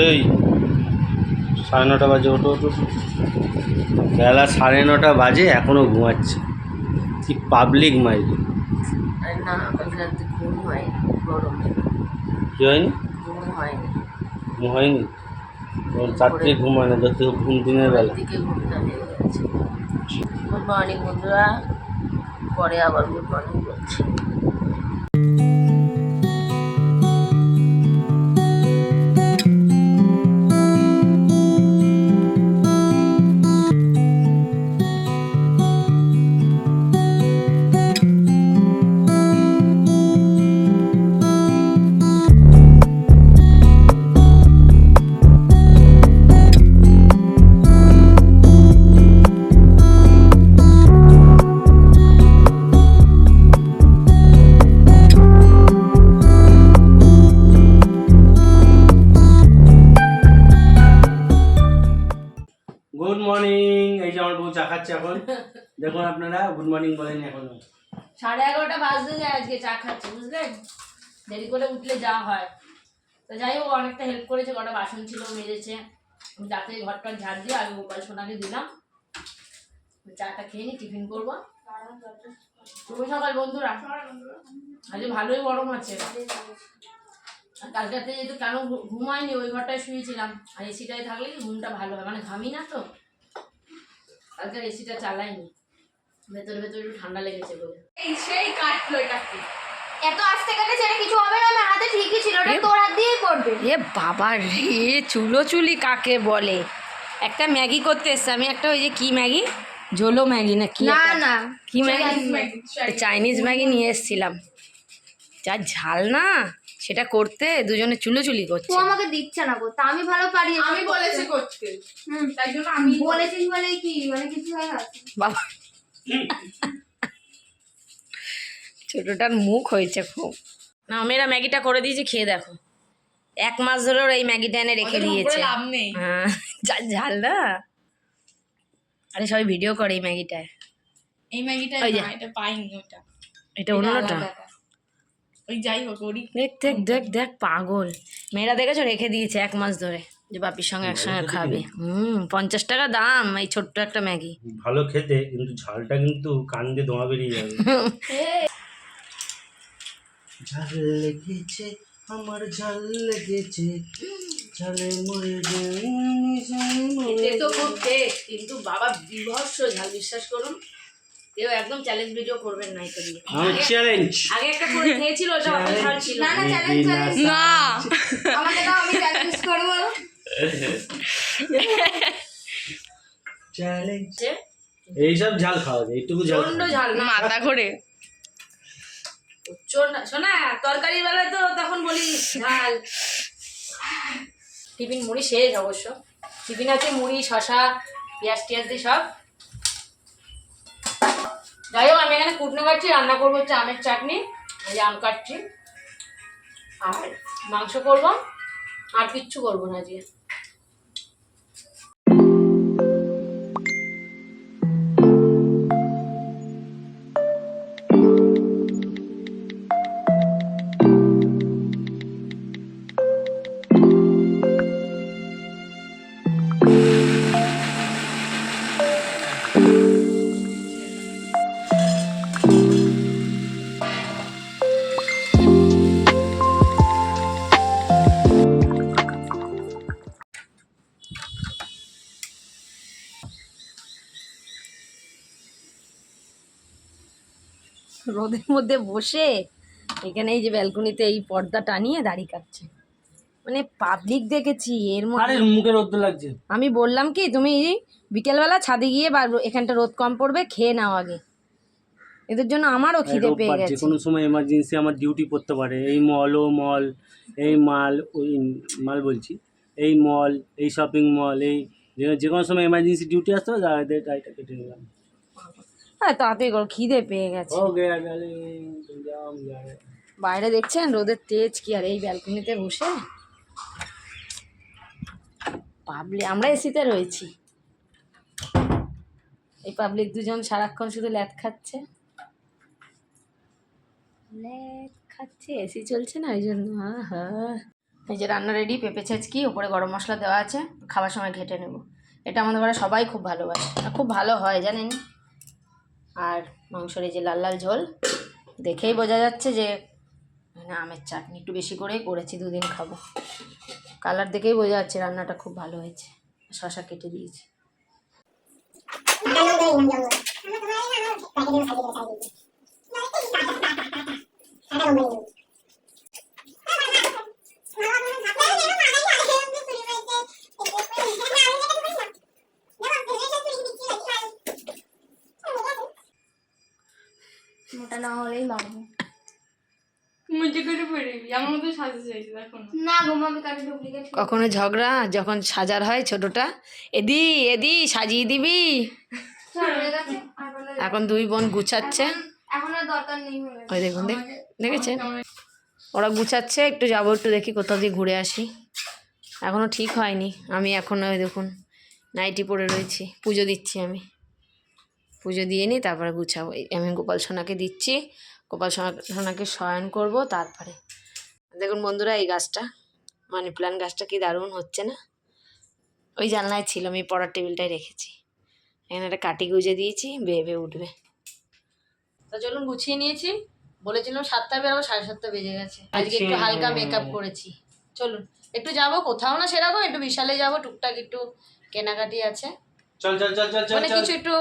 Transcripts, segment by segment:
এই 9:30 বাজে, ওটো ওটো, বেলা 9:30 বাজে এখনো ঘুমাচ্ছে। কি পাবলিক মাইরি। না রাতে ঘুম হয়নি, গরমে কি হয়নি? ঘুম হয়নি। ঘুম হয়নি? রাত্রে ঘুম হয় না, যত ঘুম দিনের বেলা। দিকে ঘুমটা হয়ে গেছে। গুড মর্নিং বন্ধুরা, পরে আবার গুড মর্নিং বলছি। Good morning. এই যে আমার বউ চা খাচ্ছে এখন, দেখুন আপনারা, গুড মর্নিং বলেন এখনো। 11:30 বাজতে যায় আজকে চা খাচ্ছে, বুঝলেন? দেরি করে উঠলে যা হয়। তো যাই হোক, অনেকটা হেল্প করেছে, কটা বাসন ছিল মেজেছে। আমি যাতে ঘরটা ঝাড় দিয়ে আমি গোপাল সোনাকে দিলাম। চাটা খেয়ে নি, টিফিন করবো। শুভ সকাল বন্ধুরা। আজকে ভালোই গরম আছে। কালকে রাতে যেহেতু কেন ঘুমাইনি, ওই ঘরটায় শুয়েছিলাম। আর এসিটায় থাকলে ঘুমটা ভালো হয়, মানে ঘামি না তো। কালকে এসিটা চালাইনি, ভেতরে ভেতরে একটু ঠান্ডা লেগেছে বলে। এই সেই কাটলো এটা কি এত আস্তে কাটে ছেড়ে কিছু হবে না, আমার হাতে ঠিকই ছিল, ওটা তোর হাত দিয়েই করবে। এ বাবা রে, চুলোচুলি কাকে বলে? একটা ম্যাগি করতে এসছে আমি, একটা ওই যে কি ম্যাগি, ঝোলো ম্যাগি না কি, না না কি ম্যাগি, চাইনিজ ম্যাগি নিয়ে এসেছিলাম। যা ঝাল না, সেটা করতে দুজনে চুলোচুলি করছে। ও আমাকে দিচ্ছে না করতে, আমি ভালো পারি। আমি বলেছি করতে, তাই জন্য আমি বলেছিস বলে কি মানে কিছু হয়ে গেছে বাবা, ছোটটার মুখ হয়েছে খুব। না, মেয়েরা ম্যাগিটা করে দিয়েছি, খেয়ে দেখো। 1 মাস ধরে ওরা এই ম্যাগিটা এনে রেখে দিয়েছে। লাভ নেই। হ্যাঁ, যা ঝাল না। আরে সবাই ভিডিও করে এই ম্যাগিটায়। এই ম্যাগিটা ওই যে। না, এটা পাইনি ওটা। এটা অন্যটা। ওই যাই হোক, ওরই দেখ দেখ দেখ দেখ, পাগল। মেয়েরা দেখেছো রেখে দিয়েছে 1 মাস ধরে, যে বাপির সঙ্গে একসঙ্গে খাবে। 50 টাকা দাম এই ছোট্ট একটা ম্যাগি। ভালো খেতে, কিন্তু ঝালটা কিন্তু কান দিয়ে ধোঁয়া বেরিয়ে যাবে। ঝাল লেগেছে আমার, ঝাল লেগেছে, ঝালে মরে খেতে তো খুব টেস্ট, কিন্তু বাবা বিভৎস ঝাল, বিশ্বাস করুন। কেউ একদম চ্যালেঞ্জ ভিডিও করবেন না এটা দিয়ে। চ্যালেঞ্জ। আগে একটা করে খেয়েছিল, ওটা অত ঝাল ছিল না না চ্যালেঞ্জ না। আমাকে দাও, আমি চ্যালেঞ্জ করব। চ্যালেঞ্জ। এইসব ঝাল খাওয়া যায়, এইটুকু ঝাল প্রচন্ড ঝাল না, মাথা ঘোরে। শোনা, তরকারি বেলায় তো তখন বলি ঝাল। টিফিন মুড়ি শেষ অবশ্য। টিফিন আছে মুড়ি, শশা, পেঁয়াজ টিয়াজ দিয়ে সব। যাই হোক, আমি এখানে কুটনো কাটছি, রান্না করবো হচ্ছে আমের চাটনি। এই যে আম কাটছি, আর মাংস করবো, আর কিচ্ছু করবো না আজকে। রোদের মধ্যে বসে এখানে এই যে ব্যালকনিতে এই পর্দা টানিয়ে দাড়ি কাটছে, মানে পাবলিক দেখেছি এর মধ্যে। আরে মুখে রোদ লাগছে। আমি বললাম কি, তুমি বিকেলবেলা ছাদে গিয়ে বা এখানটা রোদ কম পড়বে, খেয়ে নাও আগে। এদের জন্য আমারও খিদে পেয়ে গেছে। কোনো সময় এমার্জেন্সি আমার ডিউটি পড়তে পারে, এই মল ও মল, এই মাল ওই মাল বলছি, এই মল, এই শপিং মল, এই যে কোনো সময় এমার্জেন্সি ডিউটি আসতে হবে, দাঁড়াতে গাড়িটা কেটে নিলাম। হ্যাঁ, তাড়াতাড়ি করো, খিদে পেয়ে গেছে। বাইরে দেখছেন রোদের তেজ কি, আর এই ব্যালকনিতে বসে পাবলিক, আমরা এসিতে রয়েছি, এই পাবলিক দুজন সারাক্ষণ শুধু ল্যাদ খাচ্ছে, ল্যাদ খাচ্ছে, এসি চলছে না ওই জন্য। আহা, এই যে রান্না রেডি, পেঁপে ছেঁচকি, ওপরে গরম মশলা দেওয়া আছে, খাবার সময় ঘেটে নেব। এটা আমাদের ঘরে সবাই খুব ভালোবাসে, আর খুব ভালো হয় জানেন। আর মাংসের এই যে লাল লাল ঝোল, দেখেই বোঝা যাচ্ছে যে মানে আমের চাটনি একটু বেশি করেই করেছি, 2 দিন খাবো। কালার দেখেই বোঝা যাচ্ছে রান্নাটা খুব ভালো হয়েছে। শসা কেটে দিয়েছি। মোটা না হলেই মারবো মুঝে করে পড়বি, আমার মতো সাজতে চাইছি দেখো না। না গো আমি কাটে ডুপ্লিকেট কখনো ঝগড়া, যখন সাজার হয় ছোটটা, এদি এদি সাজিয়ে দিবি। হয়ে গেছে এখন 2 বোন গুছাচ্ছে। এখন আর দরকার নেই হয়ে গেছে। ওই দেখুন, দেখেছেন ওরা গুছাচ্ছে। একটু যাবো, একটু দেখি কোথাও দিয়ে ঘুরে আসি। এখনও ঠিক হয়নি। আমি এখনও ওই দেখুন নাইটি পরে রয়েছি। পুজো দিচ্ছি আমি, পুজো দিয়ে নিই তারপরে গুছাবো। আমি গোপাল সোনাকে দিচ্ছি, গোপাল সোনাকে শয়ন করব। তারপরে দেখুন বন্ধুরা, এই গাছটা মানি প্ল্যান্ট গাছটা কি দারুণ হচ্ছে না? ওই জানলায় ছিল, আমি পড়ার টেবিলটাই রেখেছি। এখানে একটা কাটি গুঁজে দিয়েছি, বেয়ে উঠবে। তো চলুন গুছিয়ে নিয়েছি। বলেছিলাম 7টায় বেরোবো, 7:30 বেজে গেছে। আজকে একটু হালকা মেকআপ করেছি। চলুন একটু যাবো, কোথাও না সেরকম, একটু বিশালে যাবো, টুকটাক একটু কেনাকাটি আছে। চল চল চল চল চল মানে চল। কিছু একটু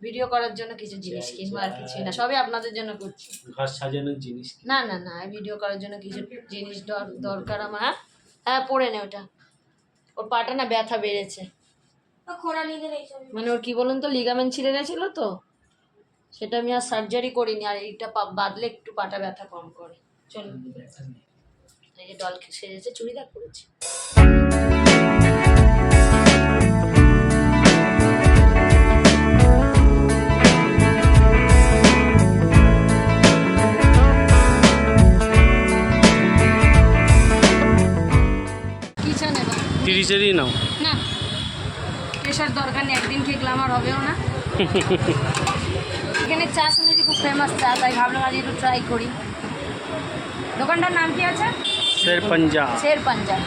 ভিডিও করার জন্য কিছু জিনিস কিনবো, আর কিছুই না, সবই আপনাদের জন্য করছি। ঘর সাজানোর জিনিস। না না না, ভিডিও করার জন্য কিছু জিনিস দরকার আমার। হ্যাঁ হ্যাঁ, পরে নে ওটা। ওর পাটা না ব্যথা বেড়েছে, খোড়া নিয়ে গেলে এইসব মানে ওর কি বলুন তো, লিগামেন্ট ছিঁড়ে গেছিলো তো, সেটা আমি আর সার্জারি করিনি। আর এইটা বাদলে একটু পাটা ব্যথা কম করে। চলুন, এই যে ডল সেজেছে, চুড়িদার পরেছি। কিচ্ছু নেবা 30-এরই নাও। না, প্রেশার দরকার নেই, একদিন খেয়ে আমার হবেও না। এখানে চা শুনেছি খুব ফেমাস চা, তাই ভাবলাম আজ একটু ট্রাই করি। দোকানটার নাম কি আছে? শের পাঞ্জা। শের পাঞ্জাব।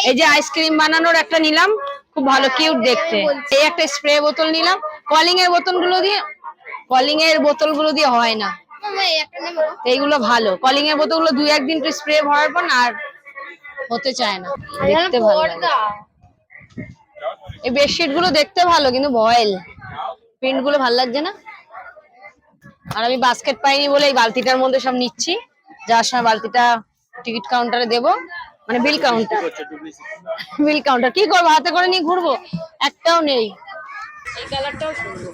এই যে আইসক্রিম বানানোর একটা নিলাম, খুব ভালো কিউট দেখতে। এই একটা স্প্রে বোতল নিলাম। কলিং এর বোতলগুলো দিয়ে হয় না, মামা এই একটা নেবো গো। এইগুলো ভালো। কলিং এর বোতলগুলো 2-1 দিন স্প্রে ভরার পর না আর হতে চায় না, দেখতে ভালো লাগে। এই বেডশিট গুলো দেখতে ভালো, কিন্তু ভয়েল প্রিন্ট গুলো ভালো লাগছে না। আর আমি বাস্কেট পাইনি বলে এই বালতিটার মধ্যে সব নিচ্ছি। যাওয়ার সময় বালতিটা টিকিট কাউন্টারে দেবো, মানে বিল কাউন্টার। কি করবো, হাতে করে নিয়ে ঘুরবো? একটাও নেই। এই কালারটাও সুন্দর।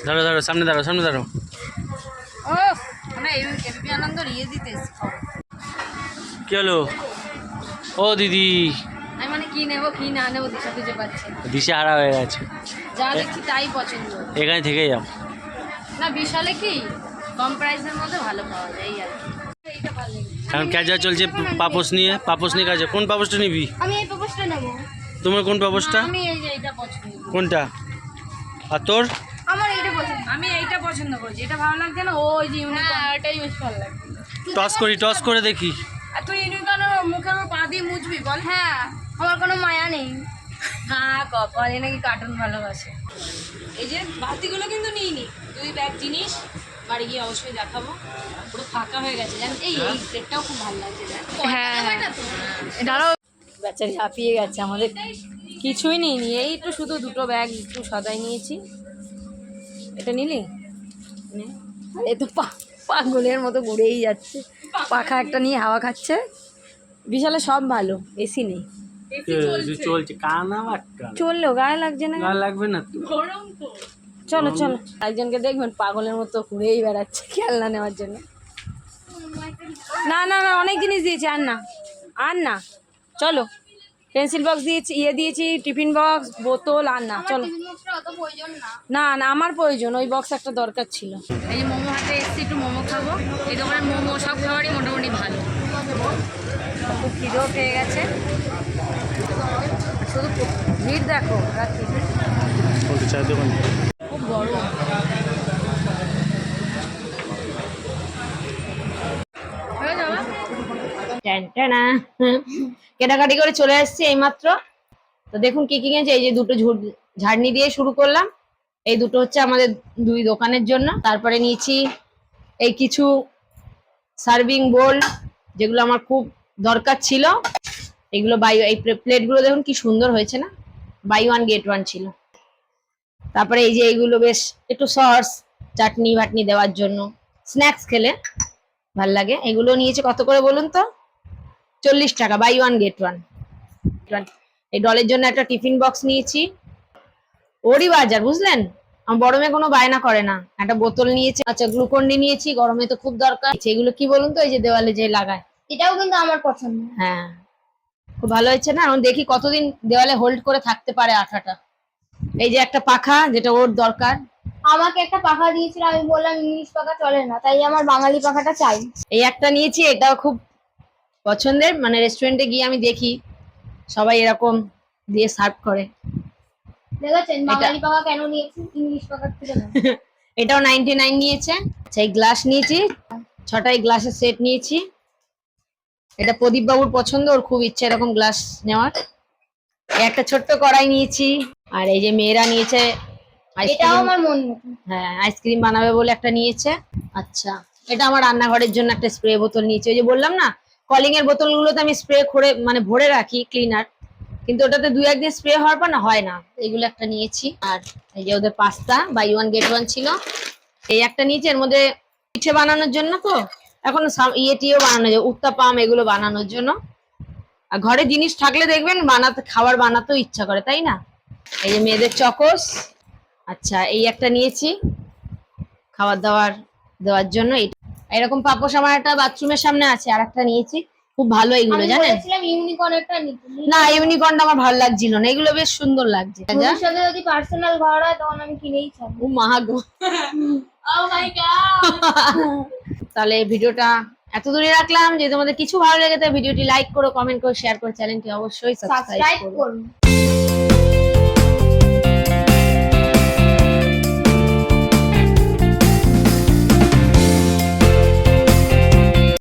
ধরো ধরো, সামনে দাঁড়াও, সামনে দাঁড়াও। ও মানে এই এমপি আনন্দ ইয়ে দিতে কি হলো? ও দিদি, আমি মানে কি নেবো কি না নেবো দিশা খুঁজে পাচ্ছি না। দিশে হারা হয়ে গেছে। যা দেখছি তাই পছন্দ। এখানে থেকে যাও। না বিশালে কি কম প্রাইসের মধ্যে ভালো পাওয়া যায়, এই আর কি। এইটা ভালো লাগে। এখন ক্যাজা চলছে পাপোশ নিয়ে কাছে। কোন পাপোশটা নিবি? আমি এই পাপোশটা নেবো। তোমার কোন পাপোশটা? আমি এই যে এটা পছন্দ করি। কোনটা? আর তোর? আমার এইটা পছন্দ। আমি এইটা পছন্দ করছি, এটা ভালো লাগছে না? ওই যে ইউনিকর্ন, ওটাই বেশ ভালো লাগে। টস করে দেখি। আর তুই ইউনিকর্ন মুখের উপর পা দিয়ে মুছবি বল? হ্যাঁ, আমার কোনো মায়া নেই। হ্যাঁ, কপালে নাকি কার্টুন ভালোবাসে। এই যে বাতিগুলো কিন্তু নিইনি, 2 ব্যাগ জিনিস বাড়ি গিয়ে অবশ্যই দেখাবো। পুরো ফাঁকা হয়ে গেছে জানেন। এই প্লেটটাও খুব ভালো লাগছে জানেন। হ্যাঁ দাঁড়াও, বেচারি হাঁপিয়ে গেছে। আমাদের কিছুই নিইনি, এই তো শুধু 2টো ব্যাগ একটু সদাই নিয়েছি। এটা নিলি? নে। এ তো পাগলের মতো ঘুরেই যাচ্ছে। পাখা একটা নিয়ে হাওয়া খাচ্ছে। বিশালে সব ভালো, এসি নেই। চলছে কানা বাট্টা চললেও গায়ে লাগছে না। গায়ে লাগবে না তো। গরম তো। চলো চলো, একজনকে দেখবেন পাগলের মতো ঘুরেই বেড়াচ্ছে খেলনা নেওয়ার জন্য। না না না, অনেক জিনিস দিয়েছি, আর না আর না, চলো। পেন্সিল বক্স দিয়েছি, দিয়েছি টিফিন বক্স, বোতল, আর না, চলো। অত প্রয়োজন না। না না, আমার প্রয়োজন, ওই বক্স একটা দরকার ছিল। এই যে মোমো হাতে এসছি, একটু মোমো খাবো। এই দোকানের মোমো সব খাবারই মোটামুটি ভালো। খুব খিদেও পেয়ে গেছে, শুধু ভিড় দেখো রাত্রি, চায়ের দোকান খুব বড়। কেনাকাটি করে চলে আসছি এইমাত্র। তো দেখুন কি কি কিনেছি। এই যে দুটো ঝাড়নি দিয়ে শুরু করলাম, এই দুটো হচ্ছে আমাদের দুই দোকানের জন্য। তারপরে নিয়েছি এই কিছু সার্ভিং বোল, যেগুলো আমার খুব দরকার ছিল। এগুলো এই প্লেটগুলো দেখুন কি সুন্দর হয়েছে না, বাই ওয়ান গেট ওয়ান ছিল। তারপরে এই যে এইগুলো বেশ একটু সস চাটনি বাটনি দেওয়ার জন্য, স্ন্যাক্স খেলে ভাল লাগে। এগুলো নিয়েছে কত করে বলুন তো? 40 টাকা, বাই ওয়ান গেট ওয়ান। এই ডলের জন্য একটা টিফিন বক্স নিয়েছি, ওরই বাজার বুঝলেন। আমার বড় মেয়ে কোনো বায়না করে না। একটা বোতল নিয়েছে, আচ্ছা গ্লুকন ডি নিয়েছি, গরমে তো খুব দরকার। এগুলো কি বলুন তো, এই যে দেওয়ালে যে লাগায়, এটাও কিন্তু আমার পছন্দ। হ্যাঁ খুব ভালো হয়েছে না, এখন দেখি কতদিন দেওয়ালে হোল্ড করে থাকতে পারে আঠাটা। এই যে একটা পাখা, যেটা ওর দরকার। আমাকে একটা পাখা দিয়েছিল, আমি বললাম ইংলিশ পাখা চলে না, তাই আমার বাঙালি পাখাটা চাই। এই একটা নিয়েছি, এটাও খুব পছন্দের। মানে রেস্টুরেন্টে গিয়ে আমি দেখি সবাই এরকম দিয়ে সার্ভ করে। দেখেছেন বাঙালি পাখা কেন নিয়েছি, ইংলিশ পাখার থেকে না। এটাও 99 নিয়েছে। আচ্ছা এই গ্লাস নিয়েছি, 6টাই গ্লাসের সেট নিয়েছি। এটা প্রদীপ বাবুর পছন্দ, ওর খুব ইচ্ছা এরকম গ্লাস নেওয়ার। একটা ছোট্ট কড়াই নিয়েছি। আর এই যে মেয়েরা নিয়েছে এটাও আইসক্রিম, আমার মন মতো। হ্যাঁ আইসক্রিম বানাবে বলে একটা নিয়েছে। আচ্ছা এটা আমার রান্নাঘরের জন্য একটা স্প্রে বোতল নিয়েছে। ওই যে বললাম না, কলিং এর বোতলগুলোতে আমি স্প্রে করে মানে ভরে রাখি ক্লিনার, কিন্তু ওটাতে 2-1 দিন স্প্রে হওয়ার পর না হয় না। এগুলো একটা নিয়েছি। আর এই যে ওদের pasta buy one get one ছিল, এই একটা নিয়েছি। এর মধ্যে পিঠে বানানোর জন্য তো এখন ইয়েটিও বানানো যায়, উত্তাপাম এগুলো বানানোর জন্য। আর ঘরে জিনিস থাকলে দেখবেন খাবার বানাতেও ইচ্ছা করে, তাই না? এই যে মেয়েদের চকোস। আচ্ছা এই একটা নিয়েছি খাবার দাবার দেওয়ার জন্য। এরকম পাপোশ আমার একটা বাথরুমের সামনে আছে, আর একটা নিয়েছি। খুব ভালো এগুলো, আমি জানেন বলেছিলাম ইউনিকর্নটা নিতে। না, ইউনিকর্নটা আমার ভালো লাগছিল না, এগুলো বেশ সুন্দর লাগছে। ভবিষ্যতে যদি পার্সোনাল ঘর হয় তখন আমি কিনেই ছাড়বো। ও মা গো। ও মাই গড। তাহলে ভিডিওটা এত দূরে রাখলাম। যদি তোমাদের কিছু ভালো লেগে থাকে ভিডিওটি লাইক করো, কমেন্ট করো, শেয়ার করো, চ্যানেলটি অবশ্যই সাবস্ক্রাইব সাবস্ক্রাইব করো। করুন।